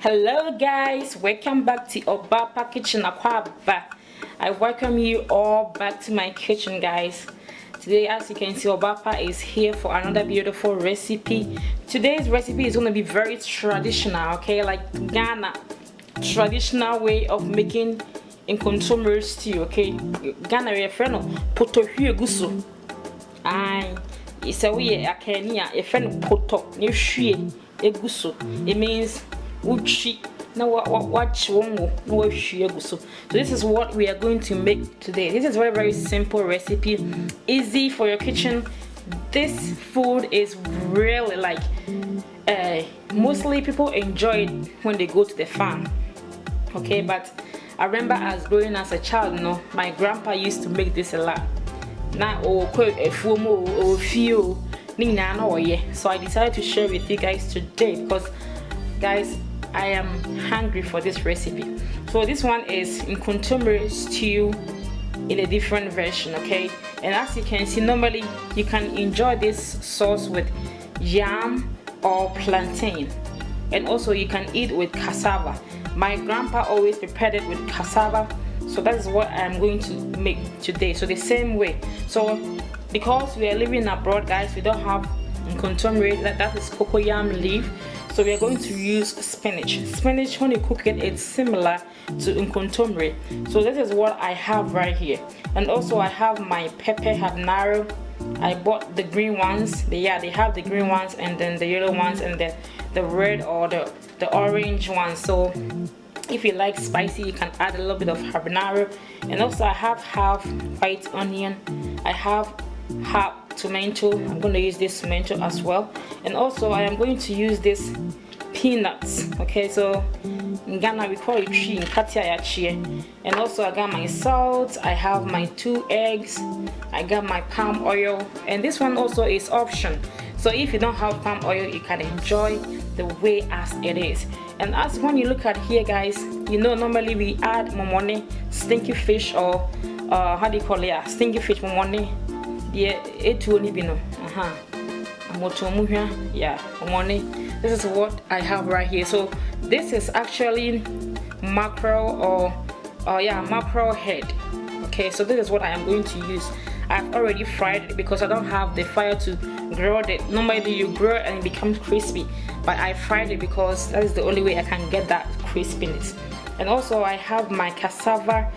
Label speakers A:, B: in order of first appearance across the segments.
A: Hello guys, welcome back to OBAAPA Kitchen Akwaba. I welcome you all back to my kitchen, guys. Today, as you can see, OBAAPA is here for another beautiful recipe. Today's recipe is going to be very traditional, okay, like Ghana traditional way of making incontomere stew, okay. Ghana we friend poto hwieguso. Ai, it's a way akania a friend poto ne hwie eguso. It means uchi na watch one no hwie eguso. So this is what we are going to make today. This is very simple recipe, easy for your kitchen. This food is really like mostly people enjoy it when they go to the farm, okay. But I remember as growing as a child, my grandpa used to make this a lot. Now so I decided to share with you guys today because, guys, I am hungry for this recipe. So this one is incontomere stew in a different version, okay. And as you can see, normally you can enjoy this sauce with yam or plantain, and also you can eat with cassava. My grandpa always prepared it with cassava, so that is what I'm going to make today. So the same way. So because we are living abroad, guys, we don't have incontomere, that is cocoyam leaf. So we are going to use spinach. Spinach, when you cook it, it's similar to incontomere. So this is what I have right here. And also I have my pepper habanaro. I bought the green ones. They have the green ones, and then the yellow ones, and then the red or the orange ones. So if you like spicy, you can add a little bit of habanaro. And also I have half white onion. I have half tomato. I'm going to use this tomato as well. And also I am going to use this peanuts, okay. So in Ghana we call it tree in Katia. And also I got my salt, I have my 2 eggs, I got my palm oil, and this one also is option. So if you don't have palm oil, you can enjoy the way as it is. And as when you look at here, guys, normally we add momone, stinky fish, or how do you call it? Yeah, stinky fish momone. Yeah, it will be no. Yeah, momone. This is what I have right here. So this is actually mackerel or mackerel head. Okay, so this is what I am going to use. I've already fried it because I don't have the fire to grill it. Normally you grill it and it becomes crispy, but I fried it because that is the only way I can get that crispiness. And also I have my cassava.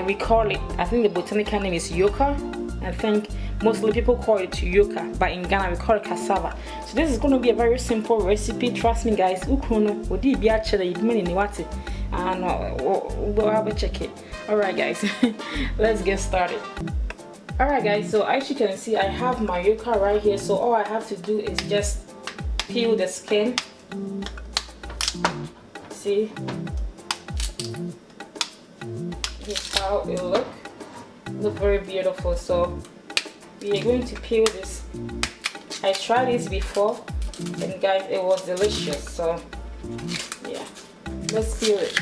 A: We call it, I think the botanical name is Yuca. I think mostly people call it Yuca, but in Ghana we call it cassava. So this is going to be a very simple recipe. Trust me, guys. Check it. Alright, guys, let's get started. Alright, guys, so as you can see, I have my yuca right here. So all I have to do is just peel the skin. See, this is how it look very beautiful. So we are going to peel this. I tried this before, and guys, it was delicious. So yeah, let's peel it.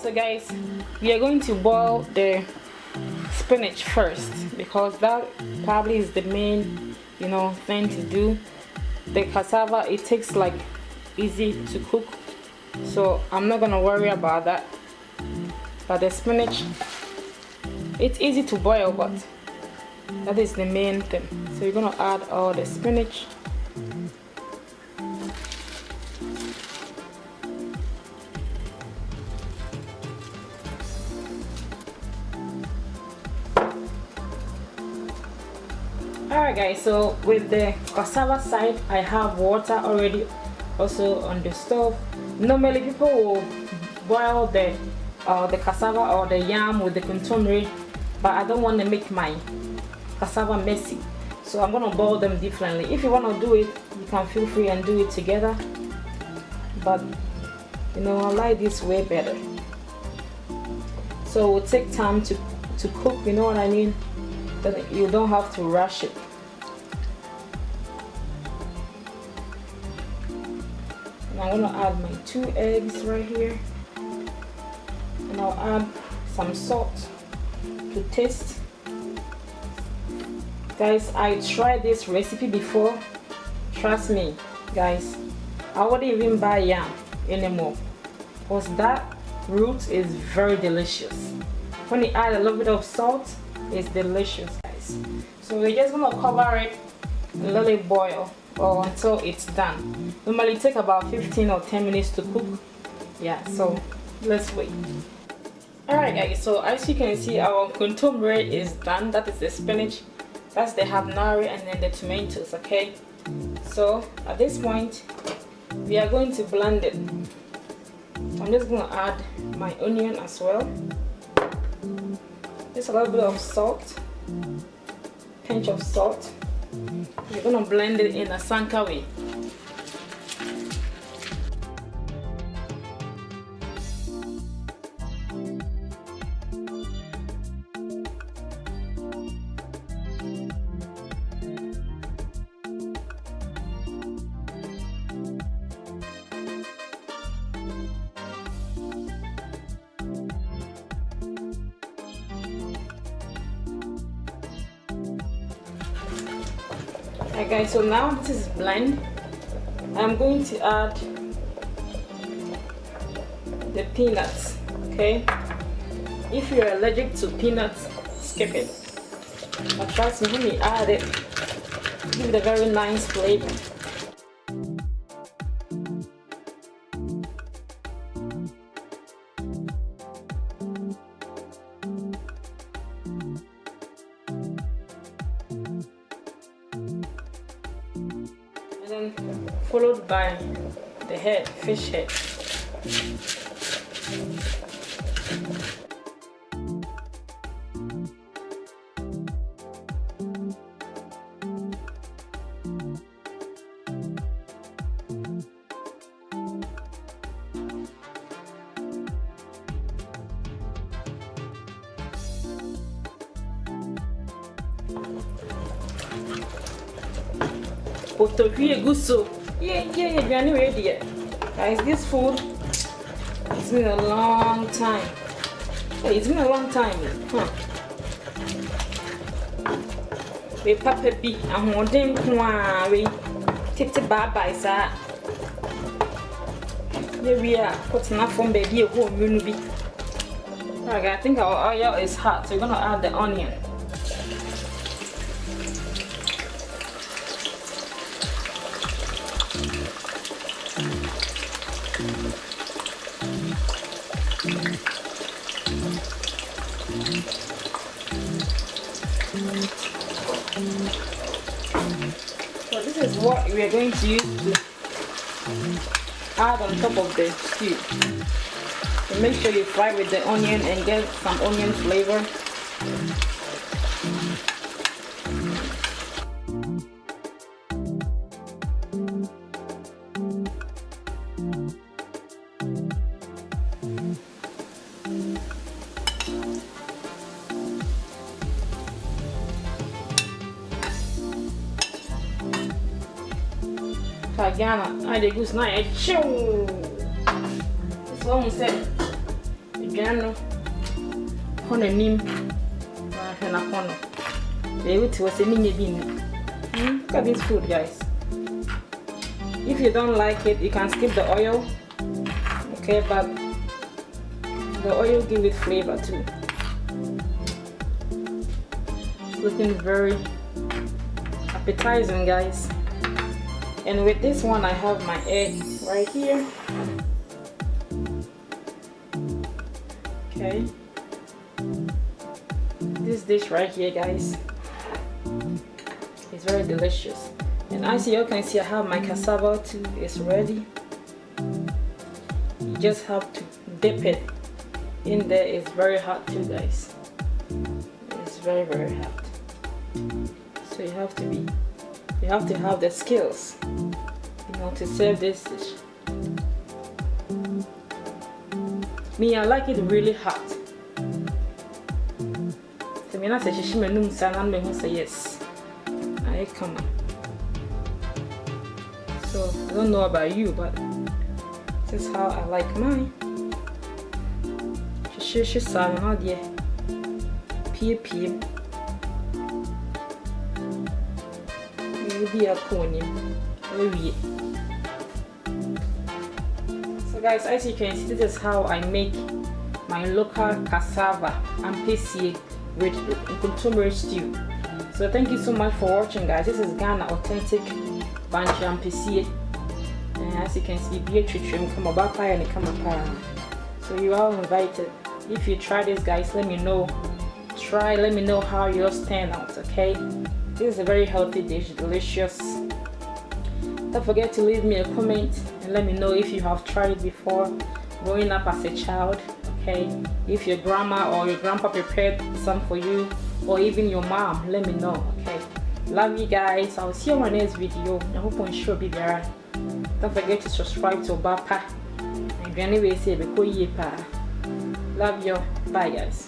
A: So guys, we are going to boil the spinach first because that probably is the main thing to do. The cassava, it takes like easy to cook, so I'm not gonna worry about that. But the spinach, it's easy to boil, but that is the main thing. So you're gonna add all the spinach. Alright guys, so with the cassava side, I have water already also on the stove. Normally people will boil the cassava or the yam with the contomere, but I don't want to make my cassava messy, so I'm gonna boil them differently. If you want to do it, you can feel free and do it together, but you know, I like this way better. So it will take time to cook, you know what I mean? That you don't have to rush it. And I'm gonna add my 2 eggs right here, and I'll add some salt to taste. Guys, I tried this recipe before. Trust me guys, I wouldn't even buy yam anymore because that root is very delicious. When you add a little bit of salt, it's delicious guys. So we're just gonna cover it and let it boil or until it's done. Normally it takes about 15 or 10 minutes to cook. Yeah, so let's wait. Alright guys, so as you can see, our contomere is done. That is the spinach, that's the habanaro, and then the tomatoes. Okay, so at this point we are going to blend it. I'm just going to add my onion as well, just a little bit of salt, pinch of salt. We're going to blend it in a sanka way. Alright guys, so now this is blend. I'm going to add the peanuts. Okay, if you're allergic to peanuts, skip it, but trust me, when you add it, give it a very nice flavor. And then followed by the head, fish head. Yeah. Guys, this food, it's been a long time. Hey, it's been a long time. Huh? We papa bi ahoden kwa we tete bye sa. Here we are, putting up from baby a whole bi. Alright, I think our oil is hot, so we're gonna add the onion. So this is what we are going to use to add on top of the stew. So make sure you fry with the onion and get some onion flavor. Ghana, I did goose night. This one said, Ghana, on a name, and a corner. They would was a mini bean. Look at this food, guys. If you don't like it, you can skip the oil. Okay, but the oil gives it flavor too. It's looking very appetizing, guys. And with this one, I have my egg right here. Okay. This dish right here, guys, very delicious. And as you can see, I have my cassava too. It's ready. You just have to dip it in there. It's very hot too, guys. It's very, very hot. So you have to have the skills, you know, to serve this dish. Me, I like it really hot. So me not say she me num san me who say yes. I come on. So I don't know about you, but this is how I like mine. She san na de pie. Be a pony. So guys, as you can see, this is how I make my local cassava and PCA with contemporary stew. So thank you so much for watching, guys. This is Ghana authentic banchi and PCA. And as you can see, be a trim come about and come apart. So you are invited. If you try this, guys, let me know. Let me know how yours turn out, okay? This is a very healthy dish, delicious. Don't forget to leave me a comment and let me know if you have tried it before growing up as a child, okay? If your grandma or your grandpa prepared some for you, or even your mom, let me know, okay? Love you guys. I'll see you on my next video. I hope I'm sure be there. Don't forget to subscribe to OBAAPA. And anyway, say love you. Bye guys.